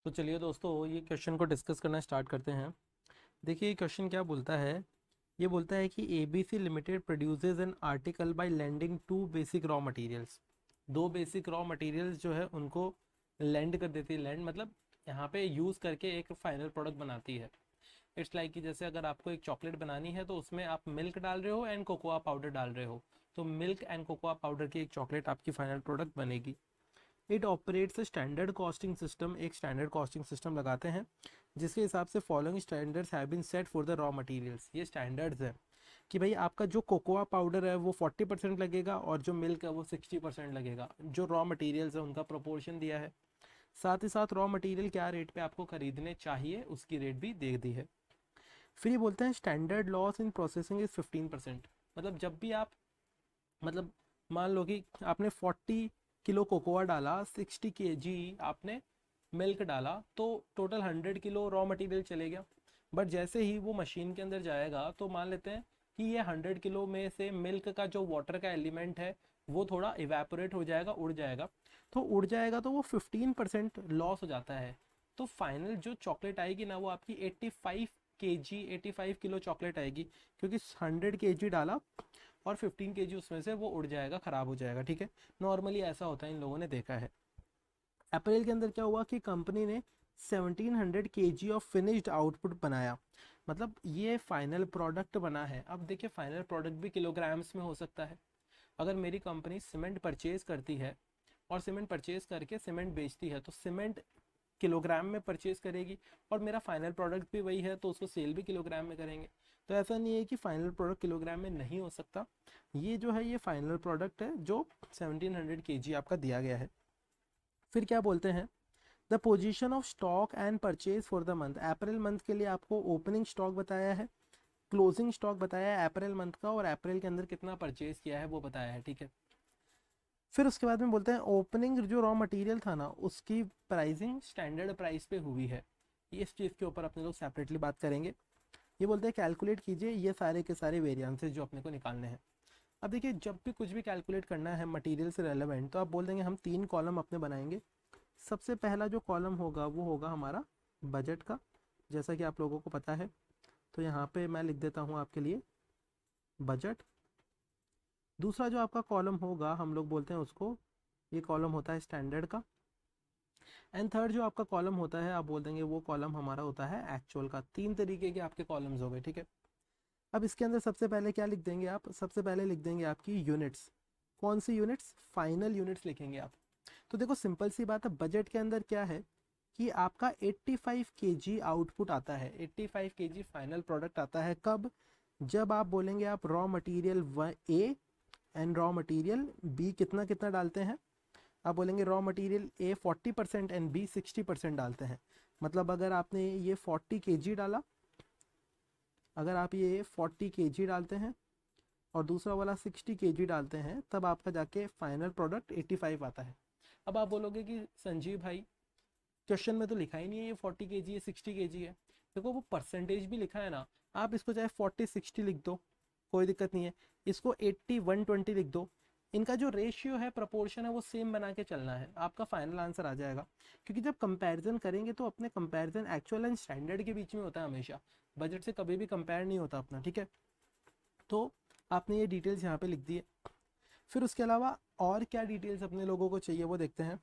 तो चलिए दोस्तों, ये क्वेश्चन को डिस्कस करना स्टार्ट करते हैं। देखिए ये क्वेश्चन क्या बोलता है। ये बोलता है कि ABC limited produces an article by blending two basic raw materials. दो बेसिक रॉ मटेरियल्स जो है उनको लेंड कर देती है। लेंड मतलब यहाँ पे यूज़ करके एक फाइनल प्रोडक्ट बनाती है। इट्स लाइक कि जैसे अगर आपको एक चॉकलेट बनानी है तो उसमें आप मिल्क डाल रहे हो एंड कोकोआ पाउडर डाल रहे हो, तो मिल्क एंड कोकोआ पाउडर की एक चॉकलेट आपकी फाइनल प्रोडक्ट बनेगी। It operates standard costing system. एक स्टैंडर्ड कॉस्टिंग सिस्टम लगाते हैं जिसके हिसाब से following standards have been set for the raw materials. ये स्टैंडर्ड्स है कि भाई आपका जो कोकोआ पाउडर है वो 40% लगेगा और जो मिल्क है वो 60% लगेगा। जो रॉ मटेरियल्स है उनका प्रोपोर्शन दिया है, साथ ही साथ रॉ मटेरियल क्या रेट पे आपको खरीदने चाहिए उसकी रेट भी दे दी है। फिर ये बोलते हैं standard loss in processing is 15%। मतलब जब भी आप, मतलब मान लो कि आपने 40 किलो कोकोआ डाला, 60 kg आपने मिल्क डाला, तो टोटल 100 किलो रॉ मटेरियल चले गया। बट जैसे ही वो मशीन के अंदर जाएगा तो मान लेते हैं कि ये 100 किलो में से मिल्क का जो वाटर का एलिमेंट है वो थोड़ा इवेपोरेट हो जाएगा, उड़ जाएगा। तो उड़ जाएगा तो वो 15% लॉस हो जाता है। तो फाइनल जो चॉकलेट आएगी ना वो आपकी 85 kg 85 किलो चॉकलेट आएगी, क्योंकि 100 kg डाला और 15 kg उसमें से वो उड़ जाएगा, ख़राब हो जाएगा। ठीक है, नॉर्मली ऐसा होता है, इन लोगों ने देखा है। अप्रैल के अंदर क्या हुआ कि कंपनी ने 1700 kg ऑफ फिनिश्ड आउटपुट बनाया। मतलब ये फाइनल प्रोडक्ट बना है। अब देखिए फाइनल प्रोडक्ट भी किलोग्राम्स में हो सकता है। अगर मेरी कंपनी सीमेंट परचेज करती है और सीमेंट परचेज करके सीमेंट बेचती है तो सीमेंट किलोग्राम में परचेज करेगी, और मेरा फाइनल प्रोडक्ट भी वही है तो उसको सेल भी किलोग्राम में करेंगे। तो ऐसा नहीं है कि फाइनल प्रोडक्ट किलोग्राम में नहीं हो सकता। ये जो है ये फाइनल प्रोडक्ट है जो 1700 kg आपका दिया गया है। फिर क्या बोलते हैं, the position of stock and purchase for the month. April month के लिए आपको ओपनिंग स्टॉक बताया है, क्लोजिंग स्टॉक बताया है अप्रैल मंथ का, और अप्रैल के अंदर कितना परचेज किया है वो बताया है। ठीक है, फिर उसके बाद में बोलते हैं ओपनिंग जो रॉ मटेरियल था ना उसकी प्राइसिंग स्टैंडर्ड प्राइस पे हुई है। इस चीज़ के ऊपर अपने लोग सेपरेटली बात करेंगे। ये बोलते हैं कैलकुलेट कीजिए ये सारे के सारे वेरिएंसेस जो अपने को निकालने हैं। अब देखिए जब भी कुछ भी कैलकुलेट करना है मटेरियल से रेलेवेंट, तो आप बोल देंगे हम 3 कॉलम अपने बनाएंगे। सबसे पहला जो कॉलम होगा वो होगा हमारा बजट का, जैसा कि आप लोगों को पता है। तो यहाँ पे मैं लिख देता हूँ आपके लिए बजट। दूसरा जो आपका कॉलम होगा हम लोग बोलते हैं उसको, ये कॉलम होता है स्टैंडर्ड का। एंड थर्ड जो आपका कॉलम होता है आप बोल देंगे वो कॉलम हमारा होता है एक्चुअल का। 3 तरीके के आपके कॉलम्स हो गए। ठीक है, अब इसके अंदर सबसे पहले क्या लिख देंगे आप, सबसे पहले लिख देंगे आपकी यूनिट्स। कौन सी यूनिट्स, फाइनल यूनिट्स लिखेंगे आप। तो देखो सिंपल सी बात है, बजट के अंदर क्या है कि आपका 85 kg आउटपुट आता है, 85 kg फाइनल प्रोडक्ट आता है। कब, जब आप बोलेंगे आप raw material A and raw material B कितना कितना डालते हैं। आप बोलेंगे raw material A 40% and B 60% डालते हैं। मतलब अगर आपने ये 40 kg डाला, अगर आप ये 40 kg डालते हैं और दूसरा वाला 60 kg डालते हैं, तब आपका जाके फाइनल प्रोडक्ट 85 आता है। अब आप बोलोगे कि संजीव भाई क्वेश्चन में तो लिखा ही नहीं है ये 40 kg है 60 kg है। देखो वो परसेंटेज भी लिखा है ना, आप इसको चाहे 40-60 लिख दो, कोई दिक्कत नहीं है। इसको 80-120 लिख दो। इनका जो रेशियो है, प्रपोर्शन है, वो सेम बना के चलना है, आपका फाइनल आंसर आ जाएगा। क्योंकि जब कंपैरिजन करेंगे तो अपने कंपैरिजन एक्चुअल एंड स्टैंडर्ड के बीच में होता है हमेशा, बजट से कभी भी कंपेयर नहीं होता अपना। ठीक है, तो आपने ये डिटेल्स यहाँ पे लिख दी है। फिर उसके अलावा और क्या डिटेल्स अपने लोगों को चाहिए वो देखते हैं।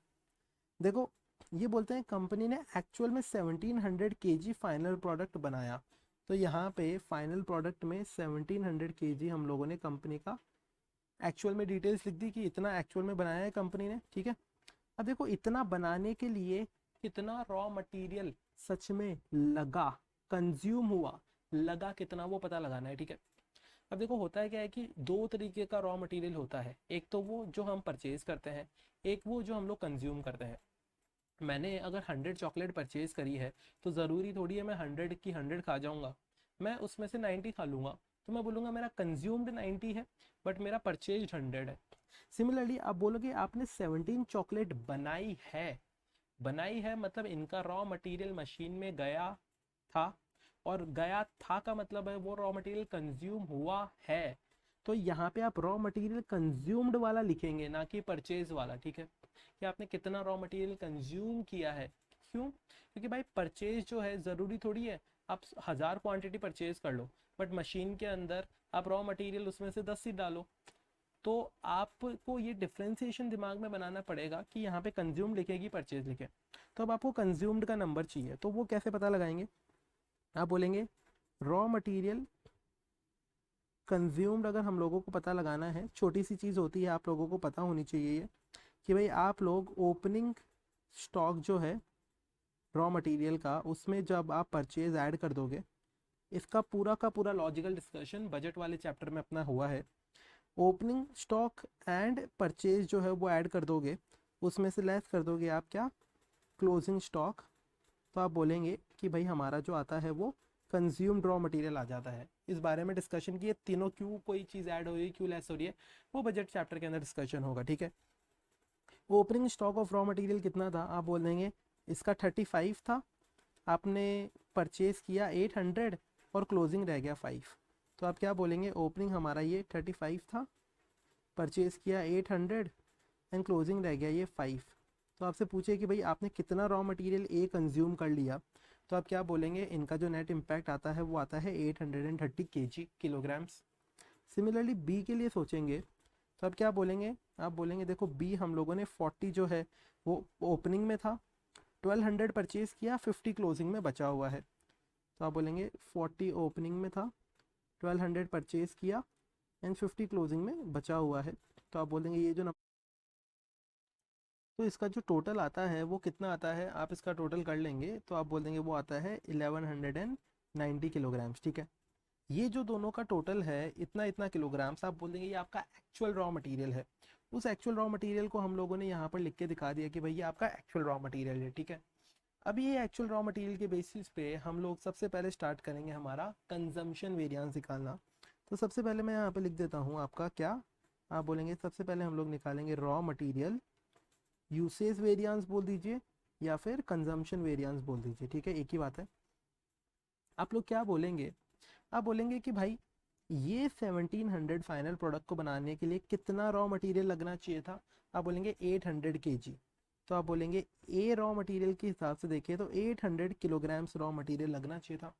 देखो ये बोलते हैं कंपनी ने एक्चुअल में 1700 kg फाइनल प्रोडक्ट बनाया। तो यहाँ पे फाइनल प्रोडक्ट में 1700 kg हम लोगों ने कंपनी का एक्चुअल में डिटेल्स लिख दी कि इतना एक्चुअल में बनाया है कंपनी ने। ठीक है, अब देखो इतना बनाने के लिए कितना रॉ मटेरियल सच में लगा, कंज्यूम हुआ, लगा कितना वो पता लगाना है। ठीक है, अब देखो होता है क्या है कि दो तरीके का रॉ मटेरियल होता है, एक तो वो जो हम परचेज करते हैं, एक वो जो हम लोग कंज्यूम करते हैं। मैंने अगर 100 चॉकलेट परचेज करी है तो ज़रूरी थोड़ी है मैं 100 की 100 खा जाऊंगा, मैं उसमें से 90 खा लूंगा। तो मैं बोलूँगा मेरा कंज्यूम्ड 90 है बट मेरा परचेज 100 है। सिमिलरली आप बोलोगे आपने 17 चॉकलेट बनाई है। बनाई है मतलब इनका रॉ मटेरियल मशीन में गया था, और गया था का मतलब है वो रॉ मटेरियल कंज्यूम हुआ है। तो यहाँ पे आप रॉ मटेरियल कंज्यूम्ड वाला लिखेंगे, ना कि परचेज वाला। ठीक है, कि आपने कितना रॉ मटेरियल कंज्यूम किया है। क्यों? क्योंकि भाई परचेज जो है ज़रूरी थोड़ी है आप 1000 क्वांटिटी परचेज कर लो, बट मशीन के अंदर आप रॉ मटेरियल उसमें से 10 ही डालो। तो आपको ये डिफ्रेंसिएशन दिमाग में बनाना पड़ेगा कि यहाँ पे कंज्यूम लिखेगी परचेज लिखे, तो अब आपको कंज्यूम्ड का नंबर चाहिए, तो वो कैसे पता लगाएंगे? आप बोलेंगे रॉ मटेरियल कंज्यूम्ड, अगर हम लोगों को पता लगाना है, छोटी सी चीज़ होती है, आप लोगों को पता होनी चाहिए ये कि भाई आप लोग ओपनिंग स्टॉक जो है रॉ मटेरियल का, उसमें जब आप परचेज ऐड कर दोगे, इसका पूरा का पूरा लॉजिकल डिस्कशन बजट वाले चैप्टर में अपना हुआ है। ओपनिंग स्टॉक एंड परचेज जो है वो ऐड कर दोगे, उसमें से लेस कर दोगे आप क्या? Closing stock. तो आप बोलेंगे कि भाई हमारा जो आता है वो कंज्यूम्ड रॉ मटेरियल आ जाता है। इस बारे में डिस्कशन किए तीनों, क्यों कोई चीज़ ऐड हो रही है, क्यों लेस हो रही है, वो बजट चैप्टर के अंदर डिस्कशन होगा, ठीक है। Opening stock of raw material कितना था? आप बोल देंगे इसका 35 था, आपने परचेज किया 800 और क्लोजिंग रह गया 5। तो आप क्या बोलेंगे? ओपनिंग हमारा ये 35 था, परचेज किया 800 एंड क्लोजिंग रह गया ये 5। तो आपसे पूछे कि भाई आपने कितना रॉ मटेरियल ए कंज्यूम कर लिया, तो आप क्या बोलेंगे? इनका जो नेट इम्पैक्ट आता है वो आता है 830 kg किलोग्राम्स। सिमिलरली बी के लिए सोचेंगे तो आप क्या बोलेंगे? आप बोलेंगे देखो बी हम लोगों ने 40 जो है वो ओपनिंग में था, 1200 परचेज किया, 50 क्लोजिंग में बचा हुआ है। तो आप बोलेंगे 40 ओपनिंग में था, 1200 परचेज किया एंड 50 क्लोजिंग में बचा हुआ है। तो आप बोलेंगे ये जो नंबर, तो इसका जो टोटल आता है वो कितना आता है? आप इसका टोटल कर लेंगे तो आप बोल देंगे वो आता है 1190 किलोग्राम्स, ठीक है। ये जो दोनों का टोटल है इतना इतना किलोग्राम्स, आप बोल देंगे ये आपका एक्चुअल रॉ मटेरियल है। उस एक्चुअल रॉ मटेरियल को हम लोगों ने यहाँ पर लिख के दिखा दिया कि भाई ये आपका एक्चुअल रॉ मटेरियल है, ठीक है। अब ये एक्चुअल रॉ मटेरियल के बेसिस पे हम लोग सबसे पहले स्टार्ट करेंगे हमारा कंजम्पशन वेरिएंस निकालना। तो सबसे पहले मैं यहाँ पे लिख देता हूँ आपका क्या, आप बोलेंगे सबसे पहले हम लोग निकालेंगे रॉ मटेरियल यूसेज वेरिएंस बोल दीजिए या फिर कंजम्पशन वेरिएंस बोल दीजिए, ठीक है, एक ही बात है। आप लोग क्या बोलेंगे? आप बोलेंगे कि भाई ये 1700 फाइनल प्रोडक्ट को बनाने के लिए कितना रॉ मटेरियल लगना चाहिए था? आप बोलेंगे 800 kg। तो आप बोलेंगे ए रॉ मटेरियल के हिसाब से देखिए तो 800 किलोग्राम्स रॉ मटेरियल लगना चाहिए था।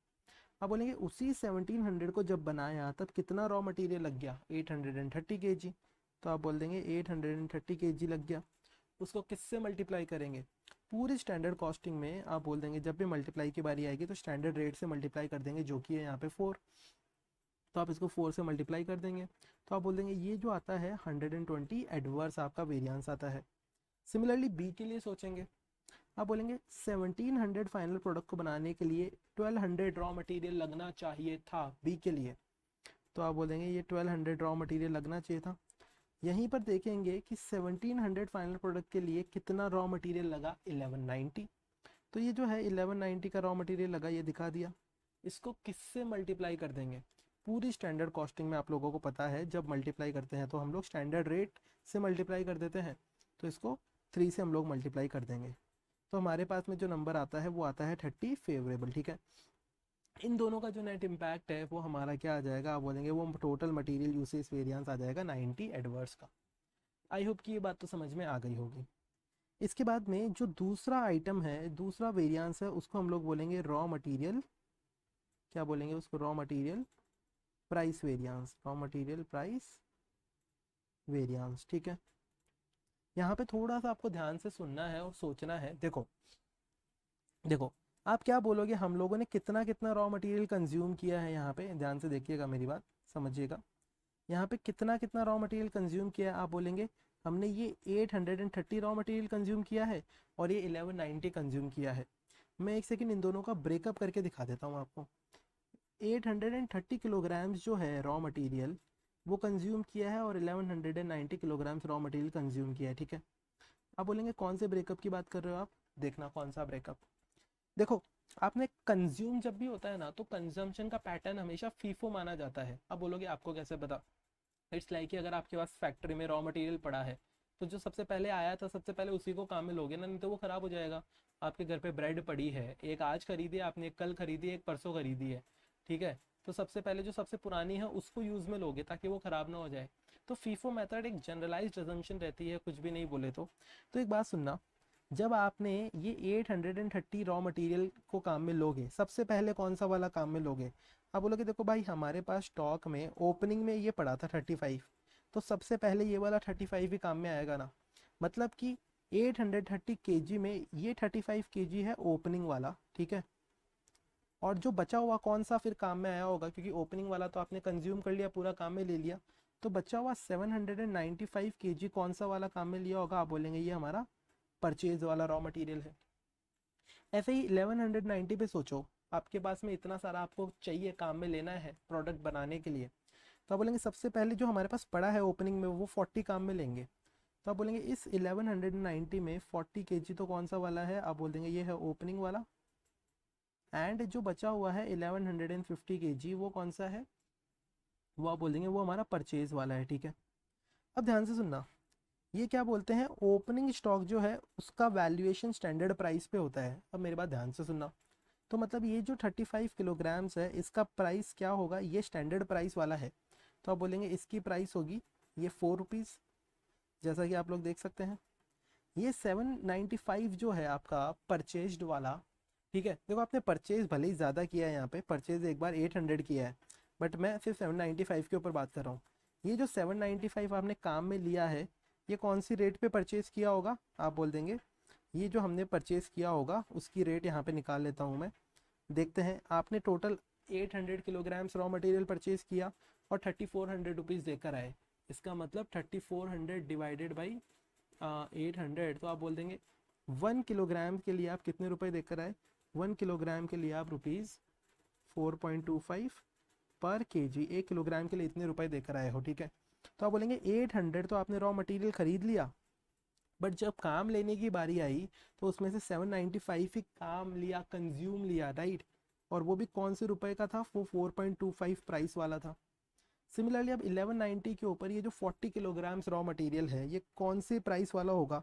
आप बोलेंगे उसी 1700 को जब बनाया तब कितना रॉ मटेरियल लग गया? 830 kg। तो आप बोल देंगे 830 kg लग गया। उसको किससे मल्टीप्लाई करेंगे? पूरी स्टैंडर्ड कॉस्टिंग में आप बोल देंगे जब भी मल्टीप्लाई की बारी आएगी तो स्टैंडर्ड रेट से मल्टीप्लाई कर देंगे, जो कि है यहाँ पे 4। तो आप इसको 4 से मल्टीप्लाई कर देंगे तो आप बोल देंगे ये जो आता है 120 एडवर्स आपका वेरिएंस आता है। सिमिलरली बी के लिए सोचेंगे, आप बोलेंगे 1700 फाइनल प्रोडक्ट को बनाने के लिए 1200 रॉ मटेरियल लगना चाहिए था बी के लिए। तो आप बोलेंगे ये 1200 रॉ मटेरियल लगना चाहिए था। यहीं पर देखेंगे कि 1700 फाइनल प्रोडक्ट के लिए कितना रॉ मटेरियल लगा? 1190। तो ये जो है 1190 का रॉ मटेरियल लगा, ये दिखा दिया। इसको किससे मल्टीप्लाई कर देंगे? पूरी स्टैंडर्ड कॉस्टिंग में आप लोगों को पता है जब मल्टीप्लाई करते हैं तो हम लोग स्टैंडर्ड रेट से मल्टीप्लाई कर देते हैं, तो इसको 3 से हम लोग मल्टीप्लाई कर देंगे। तो हमारे पास में जो नंबर आता है वो आता है 30 फेवरेबल, ठीक है। इन दोनों का जो नेट इम्पैक्ट है वो हमारा क्या आ जाएगा? आप बोलेंगे वो टोटल मटेरियल यूसेज वेरिएंस आ जाएगा 90 एडवर्स का। आई होप कि ये बात तो समझ में आ गई होगी। इसके बाद में जो दूसरा आइटम है, दूसरा वेरिएंस है, उसको हम लोग बोलेंगे रॉ मटेरियल, क्या बोलेंगे उसको? Raw material price variance, raw material price variance, ठीक है। यहाँ पे थोड़ा सा आपको ध्यान से सुनना है और सोचना है। देखो देखो आप क्या बोलोगे? हम लोगों ने कितना कितना रॉ मटेरियल कंज्यूम किया है? यहाँ पे ध्यान से देखिएगा, मेरी बात समझिएगा। यहाँ पे कितना कितना रॉ मटेरियल कंज्यूम किया है? आप बोलेंगे हमने ये 830 रॉ मटेरियल कंज्यूम किया है और ये 1190 कंज्यूम किया है। मैं एक सेकंड इन दोनों का ब्रेकअप करके दिखा देता हूँ आपको। 830 किलोग्राम्स जो है रॉ मटेरियल वो कंज्यूम किया है और 1190 किलोग्राम्स रॉ मटेरियल कंज्यूम किया है, ठीक है। आप बोलेंगे कौन से ब्रेकअप की बात कर रहे हो आप? देखना कौन सा ब्रेकअप। देखो आपने कंज्यूम जब भी होता है ना तो कंजम्पशन का पैटर्न हमेशा फीफो माना जाता है। अब बोलोगे आपको कैसे पता? इट्स लाइक कि अगर आपके पास फैक्ट्री में रॉ मटेरियल पड़ा है तो जो सबसे पहले आया था सबसे पहले उसी को काम में लोगे ना, नहीं तो वो खराब हो जाएगा। आपके घर पे ब्रेड पड़ी है, एक आज खरीदी है आपने, एक कल खरीदी है, एक परसों खरीदी है, ठीक है। तो सबसे पहले जो सबसे पुरानी है उसको यूज में लोगे ताकि वो खराब ना हो जाए। तो फीफो मेथड एक जनरलाइज्ड अजम्पशन रहती है, कुछ भी नहीं बोले तो एक बात सुनना, जब आपने ये 830 रॉ मटेरियल को काम में लोगे, सबसे पहले कौन सा वाला काम में लोगे? आप बोलोगे देखो भाई हमारे पास स्टॉक में ओपनिंग में ये पड़ा था 35, तो सबसे पहले ये वाला 35 ही काम में आएगा ना। मतलब कि 830 केजी में ये 35 केजी है ओपनिंग वाला, ठीक है। और जो बचा हुआ कौन सा फिर काम में आया होगा, क्योंकि ओपनिंग वाला तो आपने कंज्यूम कर लिया, पूरा काम में ले लिया, तो बचा हुआ 795 केजी कौन सा वाला काम में लिया होगा? आप बोलेंगे ये हमारा परचेज वाला रॉ मटेरियल है। ऐसे ही 1190 पे सोचो, आपके पास में इतना सारा आपको चाहिए काम में लेना है प्रोडक्ट बनाने के लिए, तो आप बोलेंगे सबसे पहले जो हमारे पास पड़ा है ओपनिंग में वो 40 काम में लेंगे। तो आप बोलेंगे इस 1190 में 40 केजी तो कौन सा वाला है? आप बोल देंगे ये है ओपनिंग वाला। एंड जो बचा हुआ है 1150 केजी वो कौन सा है? वो आप बोल देंगे वो हमारा परचेज वाला है, ठीक है। अब ध्यान से सुनना, ये क्या बोलते हैं, ओपनिंग स्टॉक जो है उसका वैल्यूएशन स्टैंडर्ड प्राइस पे होता है। अब मेरी बात ध्यान से सुनना, तो मतलब ये जो 35 किलोग्राम्स है इसका प्राइस क्या होगा? ये स्टैंडर्ड प्राइस वाला है, तो आप बोलेंगे इसकी प्राइस होगी ये 4 रुपीज़, जैसा कि आप लोग देख सकते हैं। ये 795 जो है आपका परचेज्ड वाला, ठीक है। देखो आपने परचेज भले ही ज़्यादा किया है, यहाँ पे परचेज एक बार 800 किया है, बट मैं सिर्फ 795 के ऊपर बात कर रहा हूँ। ये जो 795 आपने काम में लिया है, ये कौन सी रेट पे परचेज किया होगा? आप बोल देंगे ये जो हमने परचेज किया होगा उसकी रेट यहाँ पे निकाल लेता हूँ मैं। देखते हैं, आपने total 800 kilograms raw material purchase किया और 3400 रुपीज़ देकर आए। इसका मतलब 3400 डिवाइडेड बाई 800, तो आप बोल देंगे 1 किलोग्राम के लिए आप कितने रुपए देकर आए? 1 किलोग्राम के लिए आप रुपीज़ 4.25 पर केजी, 1 किलोग्राम के लिए इतने रुपए देकर आए हो, ठीक है। तो आप बोलेंगे 800 तो आपने रॉ मटेरियल खरीद लिया, बट जब काम लेने की बारी आई तो उसमें से 795 ही काम लिया, कंज्यूम लिया, राइट। और वो भी कौन से रुपए का था? वो 4.25 प्राइस वाला था। सिमिलरली अब 1190 के ऊपर ये जो 40 किलोग्राम्स रॉ मटेरियल है ये कौन से प्राइस वाला होगा?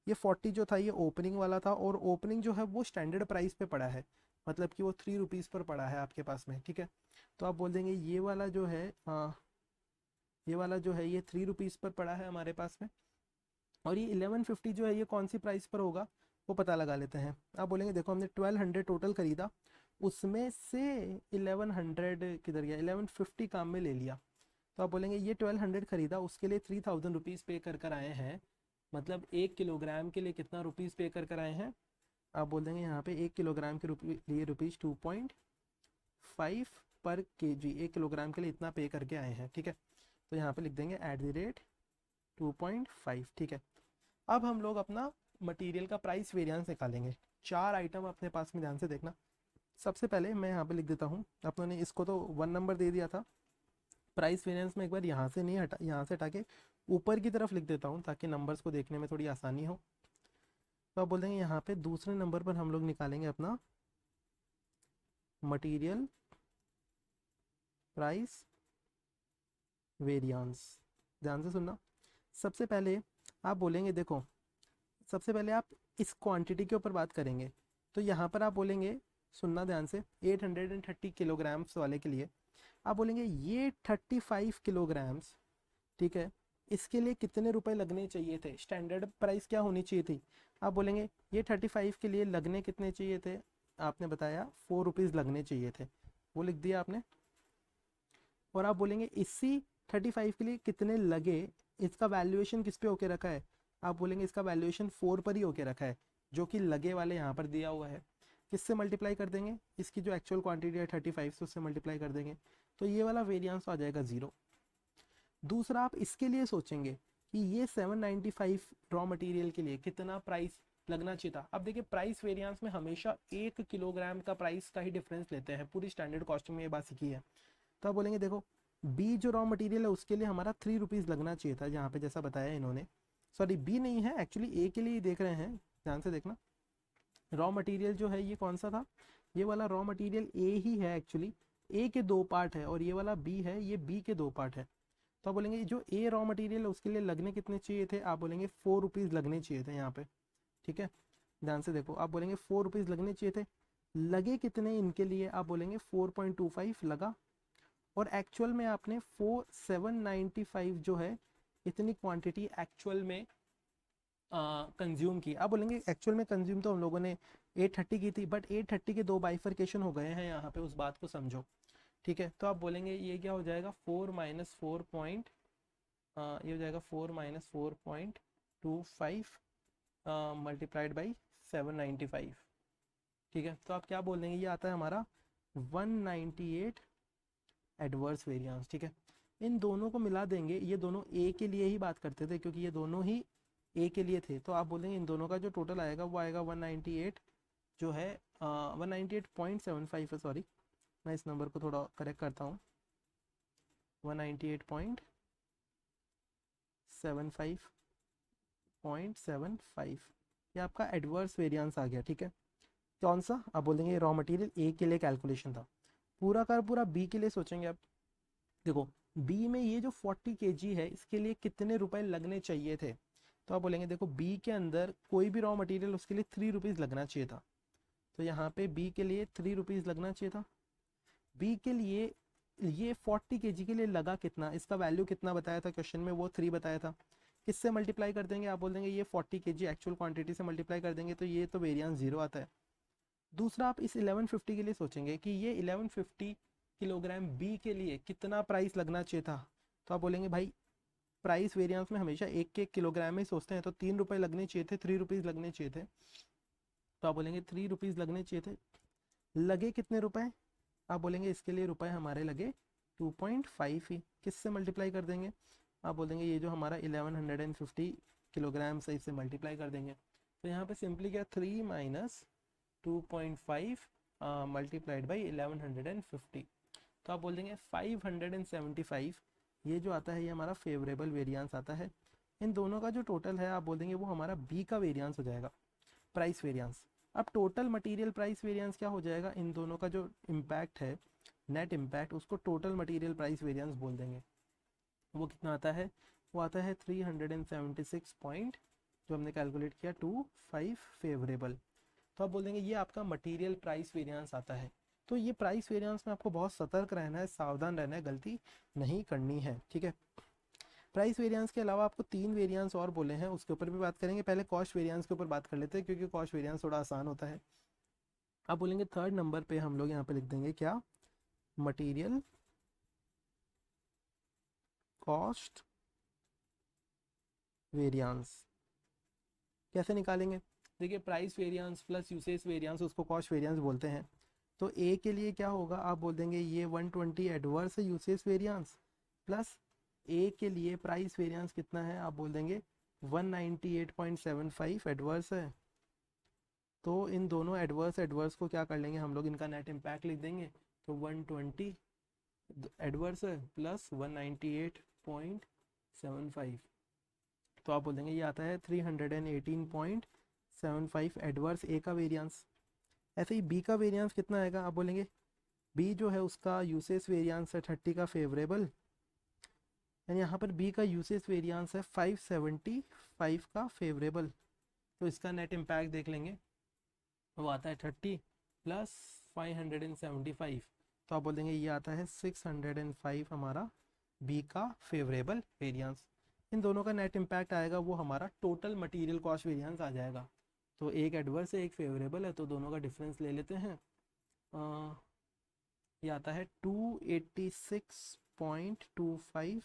ये 40 जो था ये ओपनिंग वाला था, और ओपनिंग जो है वो स्टैंडर्ड प्राइस पे पड़ा है, मतलब कि वो 3 रुपीज़ पर पड़ा है आपके पास में, ठीक है। तो आप बोल देंगे ये वाला जो है ये वाला जो है ये 3 रुपीज़ पर पड़ा है हमारे पास में। और ये 1150 जो है ये कौन सी प्राइस पर होगा वो पता लगा लेते हैं। आप बोलेंगे देखो हमने 1200 टोटल खरीदा, उसमें से 1100 किधर गया, 1150 काम में ले लिया। तो आप बोलेंगे ये 1200 खरीदा, उसके लिए 3000 रुपीज़ पे कर कर आए हैं, मतलब 1 किलोग्राम के लिए कितना रुपीज़ पे कर कर आए हैं? आप बोल देंगे यहाँ पे 1 किलोग्राम के लिए रुपीज़ 2.5 पर केजी, 1 किलोग्राम के लिए इतना पे करके आए हैं, ठीक है। तो यहाँ पे लिख देंगे @2.5, ठीक है। अब हम लोग अपना मटेरियल का प्राइस वेरिएंस निकालेंगे। 4 आइटम अपने पास में, ध्यान से देखना। सबसे पहले मैं यहाँ पे लिख देता हूँ, अपनों ने इसको तो 1 नंबर दे दिया था। प्राइस वेरिएंस में एक बार यहाँ से नहीं हटा, यहाँ से हटा के ऊपर की तरफ लिख देता हूँ ताकि नंबर्स को देखने में थोड़ी आसानी हो। तो आप बोल देंगे यहाँ पे दूसरे नंबर पर हम लोग निकालेंगे अपना मटेरियल प्राइस वेरिएंस। ध्यान से सुनना, सबसे पहले आप बोलेंगे देखो, सबसे पहले आप इस क्वांटिटी के ऊपर बात करेंगे, तो यहाँ पर आप बोलेंगे, सुनना ध्यान से, 830 किलोग्राम्स वाले के लिए आप बोलेंगे ये 35 किलोग्राम्स, ठीक है, इसके लिए कितने रुपए लगने चाहिए थे? स्टैंडर्ड प्राइस क्या होनी चाहिए थी? आप बोलेंगे ये 35 के लिए लगने कितने चाहिए थे? आपने बताया 4 रुपीज़ लगने चाहिए थे, वो लिख दिया आपने। और आप बोलेंगे इसी 35 के लिए कितने लगे, इसका वैल्यूएशन किस पे होके रखा है? आप बोलेंगे इसका वैल्यूएशन 4 पर ही होके रखा है, जो कि लगे वाले यहाँ पर दिया हुआ है। किससे मल्टीप्लाई कर देंगे? इसकी जो एक्चुअल क्वांटिटी है 35 से उससे मल्टीप्लाई कर देंगे, तो ये वाला वेरिएंस आ जाएगा 0। दूसरा आप इसके लिए सोचेंगे कि ये 795 रॉ मटेरियल के लिए कितना प्राइस लगना चाहिए था। अब देखिए प्राइस वेरिएंस में हमेशा 1 किलोग्राम का प्राइस का ही डिफरेंस लेते हैं, पूरी स्टैंडर्ड कॉस्टिंग में ये बात सीखी है। तो आप बोलेंगे देखो बी जो रॉ मटेरियल है उसके लिए हमारा 3 रुपीज़ लगना चाहिए था, जहाँ पे जैसा बताया इन्होंने, सॉरी बी नहीं है एक्चुअली, ए के लिए ही देख रहे हैं, ध्यान से देखना। रॉ मटेरियल जो है ये कौन सा था? ये वाला रॉ मटेरियल ए ही है एक्चुअली, ए के 2 पार्ट है, और ये वाला बी है, ये बी के 2 पार्ट है। तो आप बोलेंगे जो ए रॉ मटेरियल है उसके लिए लगने कितने चाहिए थे? आप बोलेंगे 4 रुपीज़ लगने चाहिए थे यहाँ पे, ठीक है। ध्यान से देखो, आप बोलेंगे 4 रुपीज़ लगने चाहिए थे, लगे कितने इनके लिए? आप बोलेंगे 4.25 लगा, और एक्चुअल में आपने 4795 जो है इतनी क्वांटिटी एक्चुअल में कंज्यूम की। आप बोलेंगे एक्चुअल में कंज्यूम तो हम लोगों ने 830 की थी, बट 830 के दो बाइफर्केशन हो गए हैं यहाँ पे, उस बात को समझो। ठीक है, तो आप बोलेंगे ये क्या हो जाएगा, 4 माइनस 4 पॉइंट, ये हो जाएगा 4 - 4.25 मल्टीप्लाइड बाई 795। ठीक है, तो आप क्या बोल देंगे, ये आता है हमारा 198 एडवर्स वेरिएंस। ठीक है, इन दोनों को मिला देंगे, ये दोनों ए के लिए ही बात करते थे क्योंकि ये दोनों ही ए के लिए थे, तो आप बोलेंगे इन दोनों का जो टोटल आएगा वो आएगा 198 जो है 198.75 है, सॉरी मैं इस नंबर को थोड़ा करेक्ट करता हूँ, 198.75 ये आपका एडवर्स वेरिएंस आ गया। ठीक है, कौन सा, आप बोलेंगे रॉ मटेरियल ए के लिए कैलकुलेशन था, पूरा का पूरा बी के लिए सोचेंगे आप। देखो बी में ये जो 40 kg है इसके लिए कितने रुपए लगने चाहिए थे, तो आप बोलेंगे देखो बी के अंदर कोई भी रॉ मटेरियल उसके लिए 3 रुपीज़ लगना चाहिए था, तो यहाँ पे बी के लिए 3 रुपीज़ लगना चाहिए था। बी के लिए ये 40 kg के लिए लगा कितना, इसका वैल्यू कितना बताया था क्वेश्चन में, वो 3 बताया था। किससे मल्टीप्लाई कर देंगे, आप बोल देंगे ये 40 kg एक्चुअल क्वांटिटी से मल्टीप्लाई कर देंगे, तो ये तो वेरिएंस 0 आता है। दूसरा आप इस 1150 के लिए सोचेंगे कि ये 1150 किलोग्राम बी के लिए कितना प्राइस लगना चाहिए था, तो आप बोलेंगे भाई प्राइस वेरिएंस में हमेशा एक एक किलोग्राम में ही सोचते हैं, तो 3 रुपए लगने चाहिए थे, 3 रुपीज़ लगने चाहिए थे, तो आप बोलेंगे 3 रुपीज़ लगने चाहिए थे। लगे कितने रुपए, आप बोलेंगे इसके लिए रुपए हमारे लगे 2.5 ही, किससे मल्टीप्लाई कर देंगे, आप बोल देंगे ये जो हमारा 1150 किलोग्राम से इससे मल्टीप्लाई कर देंगे, तो यहाँ पे सिंपली क्या 3 माइनस 2.5 मल्टीप्लाइड बाई 1150, तो आप बोल देंगे 575 ये जो आता है ये हमारा फेवरेबल वेरिएंस आता है। इन दोनों का जो टोटल है आप बोल देंगे वो हमारा बी का वेरिएंस हो जाएगा, प्राइस वेरिएंस। अब टोटल मटेरियल प्राइस वेरिएंस क्या हो जाएगा, इन दोनों का जो इम्पैक्ट है नेट इम्पैक्ट, उसको टोटल मटेरियल प्राइस वेरिएंस बोल देंगे। वो कितना आता है, वो आता है 376 पॉइंट, जो हमने कैलकुलेट किया 25 फेवरेबल, तो आप बोल देंगे ये आपका मटेरियल प्राइस वेरिएंस आता है। तो ये प्राइस वेरिएंस में आपको बहुत सतर्क रहना है, सावधान रहना है, गलती नहीं करनी है। ठीक है, प्राइस वेरिएंस के अलावा आपको 3 वेरिएंस और बोले हैं, उसके ऊपर भी बात करेंगे, पहले कॉस्ट वेरिएंस के ऊपर बात कर लेते हैं क्योंकि कॉस्ट वेरिएंस थोड़ा आसान होता है। आप बोलेंगे थर्ड नंबर पे हम लोग यहाँ पे लिख देंगे क्या, मटेरियल कॉस्ट वेरिएंस। कैसे निकालेंगे, देखिए price variance plus usage variance उसको कॉस्ट वेरिएंस बोलते हैं, तो ए के लिए क्या होगा, आप बोल देंगे ये 120 एडवर्स है यूसेज वेरिएंस, प्लस ए के लिए प्राइस वेरिएंस कितना है, आप बोल देंगे 198.75 एडवर्स है। तो इन दोनों एडवर्स एडवर्स को क्या कर लेंगे हम लोग, इनका नेट इम्पैक्ट लिख देंगे, तो 120 एडवर्स है प्लस 198.75, तो आप बोल देंगे ये आता है 318.75 एडवर्स ए का वेरिएंस। ऐसे ही बी का वेरिएंस कितना आएगा, आप बोलेंगे बी जो है उसका यूसेज वेरिएंस है 30 का फेवरेबल, यानी यहाँ पर बी का यूसेज वेरिएंस है 575 का फेवरेबल, तो इसका नेट इम्पैक्ट देख लेंगे, वो आता है 30 प्लस 575, तो आप बोल देंगे ये आता है 605 हमारा बी का फेवरेबल वेरिएंस। इन दोनों का नेट इम्पैक्ट आएगा वो हमारा टोटल मटेरियल कॉस्ट वेरिएंस आ जाएगा, तो एक एडवर्स है एक फेवरेबल है, तो दोनों का डिफरेंस ले लेते हैं, ये आता है 286.25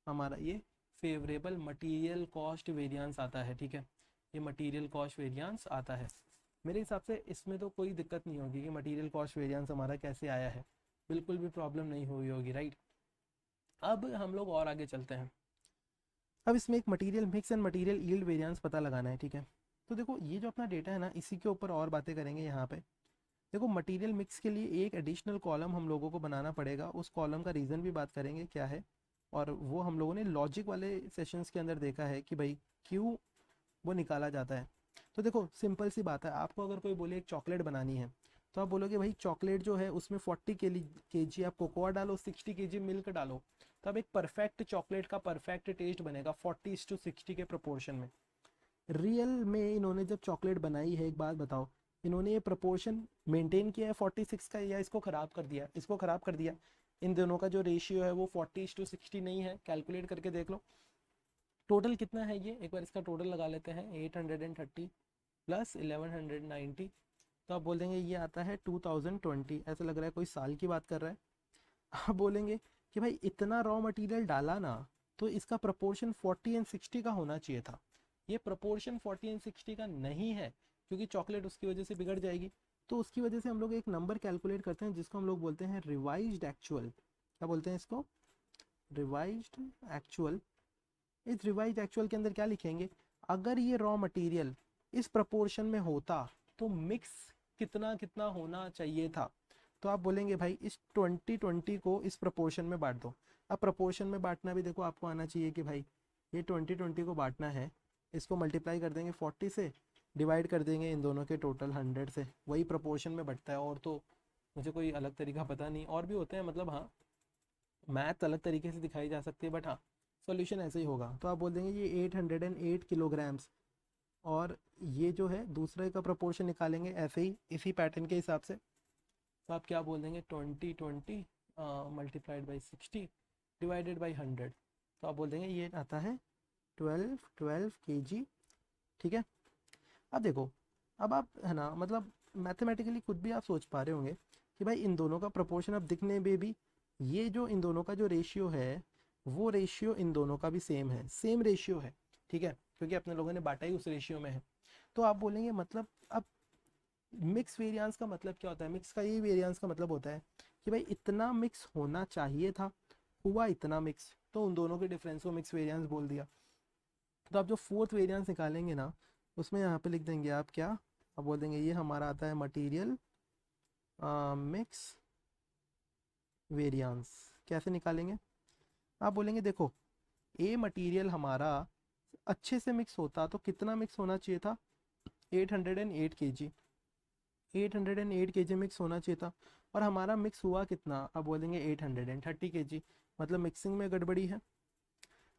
हमारा ये फेवरेबल मटेरियल कॉस्ट वेरिएंस आता है। ठीक है, ये मटेरियल कॉस्ट वेरिएंस आता है। मेरे हिसाब से इसमें तो कोई दिक्कत नहीं होगी कि मटेरियल कॉस्ट वेरिएंस हमारा कैसे आया है, बिल्कुल भी प्रॉब्लम नहीं हुई होगी, राइट। अब हम लोग और आगे चलते हैं, अब इसमें एक material mix and material yield variance पता लगाना है। ठीक है, तो देखो ये जो अपना डेटा है ना, इसी के ऊपर और बातें करेंगे यहाँ पे। देखो मटेरियल मिक्स के लिए एक एडिशनल कॉलम हम लोगों को बनाना पड़ेगा, उस कॉलम का रीज़न भी बात करेंगे क्या है, और वो हम लोगों ने लॉजिक वाले सेशंस के अंदर देखा है कि भाई क्यों वो निकाला जाता है। तो देखो सिंपल सी बात है, आपको अगर कोई बोले एक चॉकलेट बनानी है, तो आप बोलोगे भाई चॉकलेट जो है उसमें 40 केजी आप कोकोआ डालो, 60 केजी मिल्क डालो, तो अब एक परफेक्ट चॉकलेट का परफेक्ट टेस्ट बनेगा 40:60 के प्रोपोर्शन में। रियल में इन्होंने जब चॉकलेट बनाई है, एक बात बताओ, इन्होंने ये प्रोपोर्शन मेंटेन किया है 46 का, या इसको ख़राब कर दिया, इसको ख़राब कर दिया। इन दोनों का जो रेशियो है वो 40:60 नहीं है, कैलकुलेट करके देख लो। टोटल कितना है ये, एक बार इसका टोटल लगा लेते हैं, 830 प्लस 1190, तो आप बोल देंगे ये आता है 2020। ऐसा लग रहा है कोई साल की बात कर रहा है। आप बोलेंगे कि भाई इतना रॉ मटेरियल डाला ना, तो इसका प्रपोर्शन 40:60 का होना चाहिए था। ये प्रपोर्शन 40:60 का नहीं है, क्योंकि चॉकलेट उसकी वजह से बिगड़ जाएगी। तो उसकी वजह से हम लोग एक नंबर कैलकुलेट करते हैं जिसको हम लोग बोलते हैं रिवाइज्ड एक्चुअल। क्या बोलते हैं इसको? Revised actual. इस रिवाइज्ड एक्चुअल के अंदर क्या लिखेंगे, अगर ये रॉ मटेरियल इस प्रपोर्शन में होता तो मिक्स कितना कितना होना चाहिए था। तो आप बोलेंगे भाई इस 2020 को इस प्रपोर्शन में बांट दो। अब प्रपोर्शन में बांटना भी देखो आपको आना चाहिए कि भाई ये 2020 को बांटना है, इसको मल्टीप्लाई कर देंगे 40 से, डिवाइड कर देंगे इन दोनों के टोटल 100 से, वही प्रपोर्शन में बढ़ता है। और तो मुझे कोई अलग तरीका पता नहीं, और भी होते हैं मतलब, हाँ मैथ अलग तरीके से दिखाई जा सकती है, बट हाँ सॉल्यूशन ऐसे ही होगा। तो आप बोल देंगे ये 808 किलोग्राम्स, और ये जो है दूसरे का प्रपोर्शन निकालेंगे ऐसे ही इसी पैटर्न के हिसाब से। तो आप क्या बोल देंगे, 2020 मल्टीप्लाइड बाई 60 डिवाइडेड बाई 100। तो आप बोल देंगे ये आता है 12 kg। ठीक है। अब देखो, अब आप है ना मतलब मैथमेटिकली खुद भी आप सोच पा रहे होंगे कि भाई इन दोनों का प्रपोर्शन अब दिखने में भी, ये जो इन दोनों का जो रेशियो है वो रेशियो इन दोनों का भी सेम है, सेम रेशियो है। ठीक है, क्योंकि अपने लोगों ने बांटा ही उस रेशियो में है। तो आप बोलेंगे मतलब अब मिक्स वेरिएंस का मतलब क्या होता है, मिक्स का ये वेरिएंस का मतलब होता है कि भाई इतना मिक्स होना चाहिए था, हुआ इतना मिक्स, तो उन दोनों के डिफरेंस को मिक्स वेरिएंस बोल दिया। तो आप जो फोर्थ वेरिएंस निकालेंगे ना, उसमें यहाँ पे लिख देंगे आप क्या, आप बोल देंगे ये हमारा आता है मटेरियल मिक्स वेरिएंस। कैसे निकालेंगे, आप बोलेंगे देखो ए मटेरियल हमारा अच्छे से मिक्स होता तो कितना मिक्स होना चाहिए था, 808 kg, 808 kg मिक्स होना चाहिए था, और हमारा मिक्स हुआ कितना, अब बोलेंगे 830 kg, मतलब मिक्सिंग में गड़बड़ी है।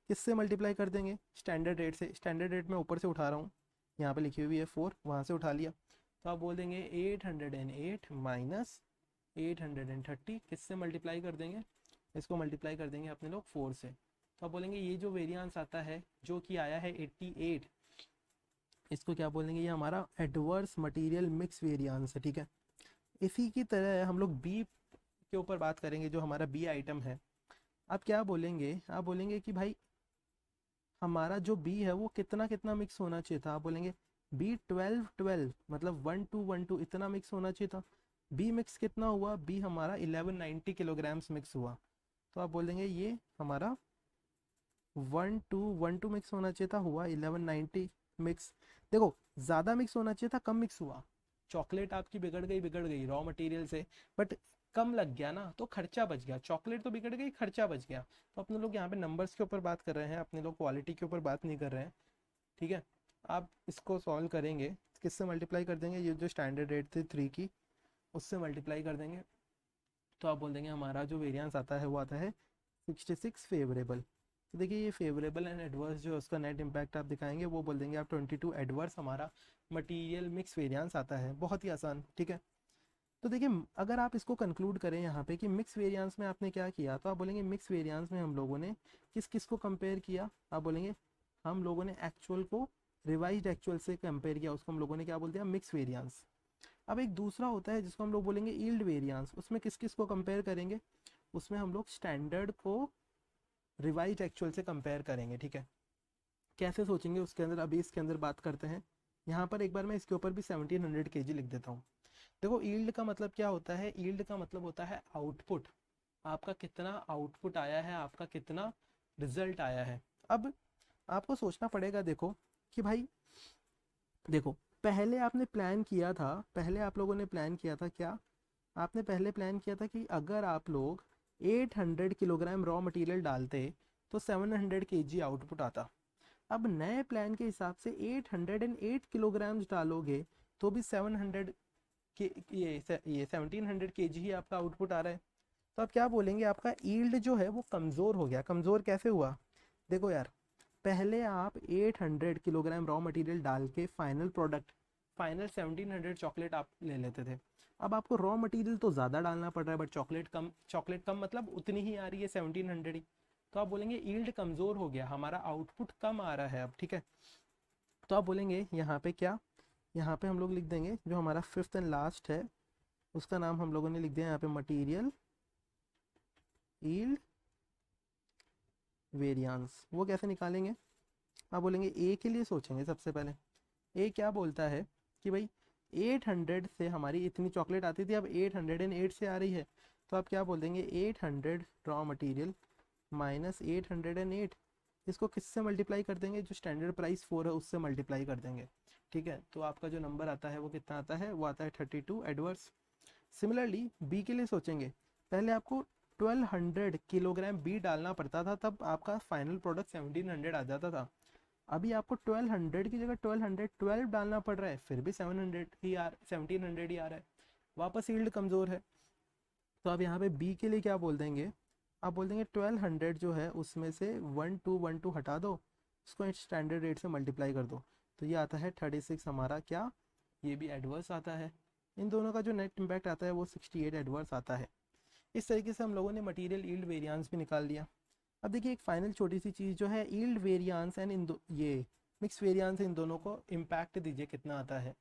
किससे मल्टीप्लाई कर देंगे, स्टैंडर्ड रेट से। स्टैंडर्ड रेट में ऊपर से उठा रहा हूँ, यहाँ पे लिखी हुई है 4, वहाँ से उठा लिया। तो आप बोल देंगे 808 माइनस 830, किससे मल्टीप्लाई कर देंगे, इसको मल्टीप्लाई कर देंगे अपने लोग 4 से। तो आप बोलेंगे ये जो वेरिएंस आता है जो कि आया है 88, इसको क्या बोलेंगे, ये हमारा एडवर्स मटेरियल मिक्स वेरिएंस है। ठीक है। इसी की तरह हम लोग बी के ऊपर बात करेंगे, जो हमारा बी आइटम है। आप क्या बोलेंगे, आप बोलेंगे कि भाई हमारा जो बी है वो कितना कितना मिक्स होना चाहिए था। आप बोलेंगे बी 12 मतलब 12 इतना मिक्स होना चाहिए था। बी मिक्स कितना हुआ, बी हमारा 1190 किलोग्राम्स मिक्स हुआ। तो आप बोलेंगे ये हमारा 12 मिक्स होना चाहिए था, हुआ 1190 मिक्स। देखो ज़्यादा मिक्स होना चाहिए था, कम मिक्स हुआ। चॉकलेट आपकी बिगड़ गई रॉ मटेरियल से, बट कम लग गया ना, तो खर्चा बच गया। चॉकलेट तो बिगड़ गई, खर्चा बच गया। तो अपने लोग यहाँ पे नंबर्स के ऊपर बात कर रहे हैं, अपने लोग क्वालिटी के ऊपर बात नहीं कर रहे हैं। ठीक है। आप इसको सॉल्व करेंगे, किससे मल्टीप्लाई कर देंगे, ये जो स्टैंडर्ड रेट थी 3 की, उससे मल्टीप्लाई कर देंगे। तो आप बोल देंगे हमारा जो वेरिएंस आता है वो आता है 66 फेवरेबल। तो देखिए ये फेवरेबल एंड एडवर्स जो उसका नेट इम्पैक्ट आप दिखाएंगे, वो बोल देंगे आप 22 एडवर्स हमारा मटीरियल मिक्स वेरिएंस आता है। बहुत ही आसान। ठीक है। तो देखिए अगर आप इसको कंक्लूड करें यहाँ पे कि मिक्स वेरिएंस में आपने क्या किया, तो आप बोलेंगे मिक्स वेरिएंस में हम लोगों ने किस किस को कंपेयर किया। आप बोलेंगे हम लोगों ने एक्चुअल को रिवाइज्ड एक्चुअल से कंपेयर किया, उसको हम लोगों ने क्या बोल दिया, मिक्स वेरिएंस। अब एक दूसरा होता है जिसको हम लोग बोलेंगे यील्ड वेरिएंस, उसमें किस किस को कंपेयर करेंगे, उसमें हम लोग स्टैंडर्ड को रिवाइज्ड एक्चुअल से कंपेयर करेंगे। ठीक है। कैसे सोचेंगे उसके अंदर, अभी इसके अंदर बात करते हैं। यहाँ पर एक बार मैं इसके ऊपर भी 1700 kg लिख देता हूँ। देखो यील्ड का मतलब क्या होता है, यील्ड का मतलब होता है आउटपुट, आपका कितना आउटपुट आया है, आपका कितना रिजल्ट आया है। अब आपको सोचना पड़ेगा देखो कि भाई देखो पहले आपने प्लान किया था, पहले आप लोगों ने प्लान किया था क्या, आपने पहले प्लान किया था कि अगर आप लोग 800 किलोग्राम रॉ मटेरियल डालते तो 700 kg आउटपुट आता। अब नए प्लान के हिसाब से 808 किलोग्राम्स डालोगे तो भी 700 के ये 1700 kg ही आपका आउटपुट आ रहा है। तो आप क्या बोलेंगे, आपका यील्ड जो है वो कमज़ोर हो गया। कमज़ोर कैसे हुआ, देखो यार पहले आप 800 किलोग्राम रॉ मटेरियल डाल के फाइनल प्रोडक्ट, फाइनल 1700 चॉकलेट आप ले लेते थे। अब आपको रॉ मटेरियल तो ज़्यादा डालना पड़ रहा है, बट चॉकलेट कम मतलब उतनी ही आ रही है 1700 ही। तो आप बोलेंगे यील्ड कमज़ोर हो गया, हमारा आउटपुट कम आ रहा है अब, ठीक है। तो आप बोलेंगे यहाँ पे क्या, यहाँ पे हम लोग लिख देंगे जो हमारा फिफ्थ एंड लास्ट है उसका नाम हम लोगों ने लिख दिया यहाँ पे मटीरियल यील्ड वेरिएंस। वो कैसे निकालेंगे, आप बोलेंगे ए के लिए सोचेंगे सबसे पहले। ए क्या बोलता है कि भाई 800 से हमारी इतनी चॉकलेट आती थी, अब 808 से आ रही है, तो आप क्या बोल देंगे 800 रॉ मटेरियल माइनस 808, इसको किससे मल्टीप्लाई कर देंगे, जो स्टैंडर्ड प्राइस 4 है उससे मल्टीप्लाई कर देंगे, ठीक है। तो आपका जो नंबर आता है वो कितना आता है, वो आता है 32 एडवर्स। सिमिलरली बी के लिए सोचेंगे, पहले आपको 1200 किलोग्राम बी डालना पड़ता था, तब आपका फाइनल प्रोडक्ट 1700 आ जाता था। अभी आपको 1200 की जगह 1212 डालना पड़ रहा है, फिर भी 1700 ही आ रहा है, वापस यील्ड कमज़ोर है। तो आप यहाँ पे बी के लिए क्या बोल देंगे, आप बोल देंगे 1200 जो है उसमें से 1212 हटा दो, उसको स्टैंडर्ड रेट से मल्टीप्लाई कर दो, तो ये आता है 36 हमारा क्या, ये भी एडवर्स आता है। इन दोनों का जो नेट इम्पैक्ट आता है वो 68 एडवर्स आता है। इस तरीके से हम लोगों ने मटेरियल यील्ड वेरिएंस भी निकाल लिया। अब देखिए एक फाइनल छोटी सी चीज़ जो है यील्ड वेरिएंस एंड ये मिक्स वेरिएंस, इन दोनों को इम्पैक्ट दीजिए कितना आता है।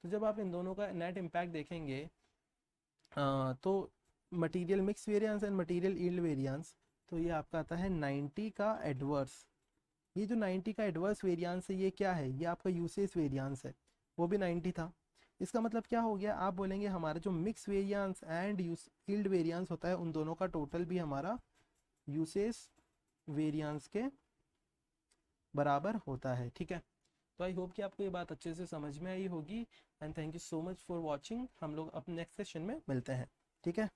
तो जब आप इन दोनों का नेट इम्पैक्ट देखेंगे तो material mix variance and material yield variance, तो ये आपका आता है 90 का एडवर्स। ये जो 90 का एडवर्स वेरिएंस है ये क्या है, ये आपका यूसेज वेरिएंस है, वो भी 90 था। इसका मतलब क्या हो गया, आप बोलेंगे हमारा जो mix variance and yield variance होता है उन दोनों का टोटल भी हमारा यूसेज वेरिएंस के बराबर होता है, ठीक है। तो आई होप कि आपको ये बात अच्छे से समझ में आई होगी, and thank you so much for watching. हम लोग अपने नेक्स्ट सेशन में मिलते हैं, ठीक है।